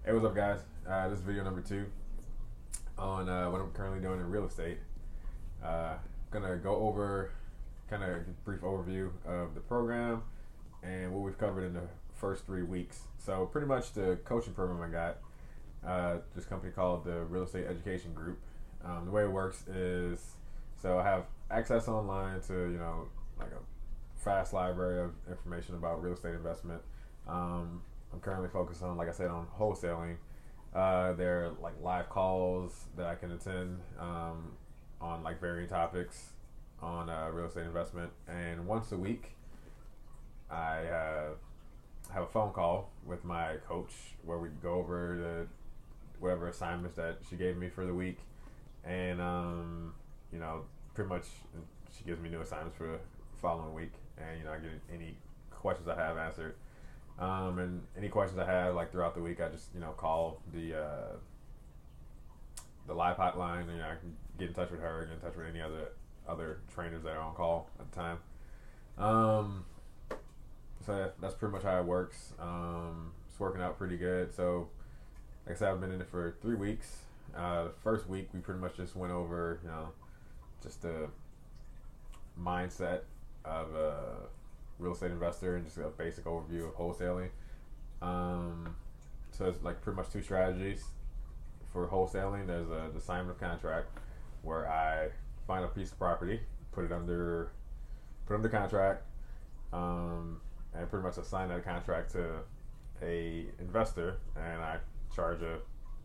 Hey, what's up, guys? This is video number 2 on what I'm currently doing in real estate. Gonna go over kind of a brief overview of the program and what we've covered in the first 3 weeks. So, pretty much the coaching program I got, this company called the Real Estate Education Group. The way it works is, so I have access online to like a fast library of information about real estate investment. I'm currently focused on, like I said, on wholesaling. There are like live calls that I can attend on like varying topics on real estate investment. And once a week, I have a phone call with my coach where we go over the whatever assignments that she gave me for the week, and pretty much she gives me new assignments for the following week, and I get any questions I have answered. And any questions I have like throughout the week, I just call the live hotline, and I can get in touch with her, get in touch with any other trainers that are on call at the time. So that's pretty much how it works. It's working out pretty good. So, like I said, I've been in it for 3 weeks. The first week we pretty much just went over just the mindset of real estate investor and just a basic overview of wholesaling. So it's like pretty much 2 strategies for wholesaling. There's the assignment of contract, where I find a piece of property, put it under contract, and pretty much assign that contract to a investor, and I charge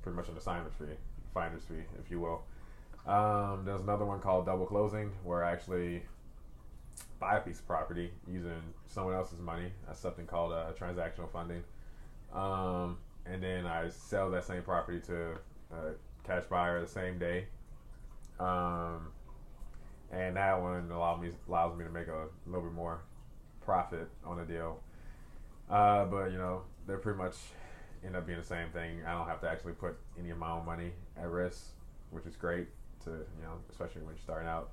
pretty much an assignment fee, finder's fee, if you will. There's another one called double closing, where I actually buy a piece of property using someone else's money. That's something called transactional funding. And then I sell that same property to a cash buyer the same day. And that one allows me to make a little bit more profit on the deal. But they're pretty much end up being the same thing. I don't have to actually put any of my own money at risk, which is great to especially when you're starting out.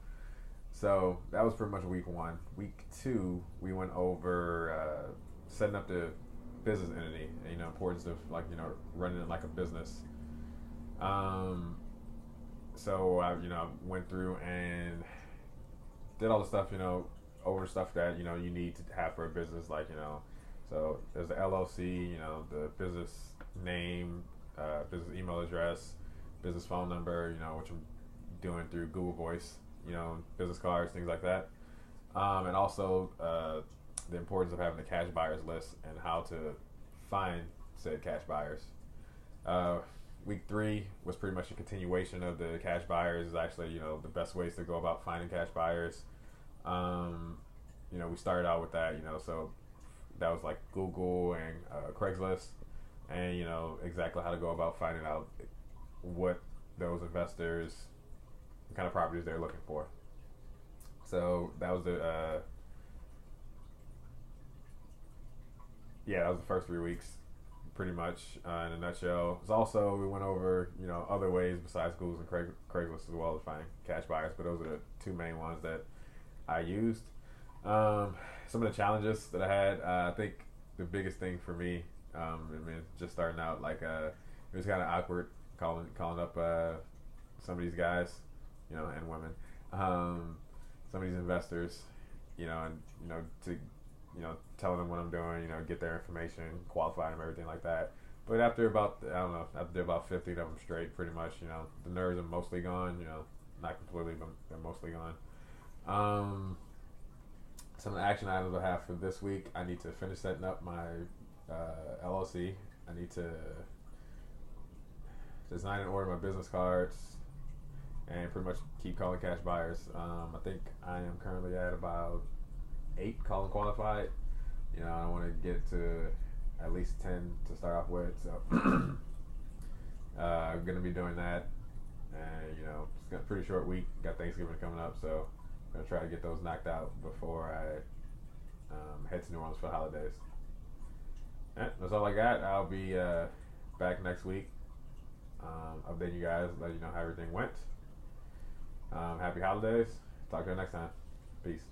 So that was pretty much week 1. Week 2, we went over setting up the business entity and importance of running it like a business. So I went through and did all the stuff over stuff that you need to have for a business, like so there's the LLC, the business name, business email address, business phone number, which I'm doing through Google Voice, business cards, things like that. And also the importance of having a cash buyers list and how to find said cash buyers. Week 3 was pretty much a continuation of the cash buyers. Is actually the best ways to go about finding cash buyers. We started out with that, so that was like Google and Craigslist, and exactly how to go about finding out what those investors, what kind of properties they're looking for. So that was that was the first 3 weeks, pretty much in a nutshell. It's also, we went over other ways besides Google and Craigslist as well to find cash buyers, but those are the 2 main ones that I used. Some of the challenges that I had, I think the biggest thing for me, just starting out, like it was kind of awkward calling up some of these guys, and women, some of these investors, and to telling them what I'm doing, get their information, qualify them, everything like that. But after about, after about 15 of them straight, pretty much, the nerves are mostly gone, not completely, but they're mostly gone. Some of the action items I have for this week: I need to finish setting up my LLC. I need to design and order my business cards, and pretty much keep calling cash buyers. I think I am currently at about 8 calling qualified. I want to get to at least 10 to start off with. So I'm gonna be doing that, and it's got a pretty short week. Got Thanksgiving coming up, so I'm gonna try to get those knocked out before I head to New Orleans for the holidays. That's all I got. I'll be back next week, updating you guys, let you know how everything went. Happy holidays. Talk to you next time. Peace.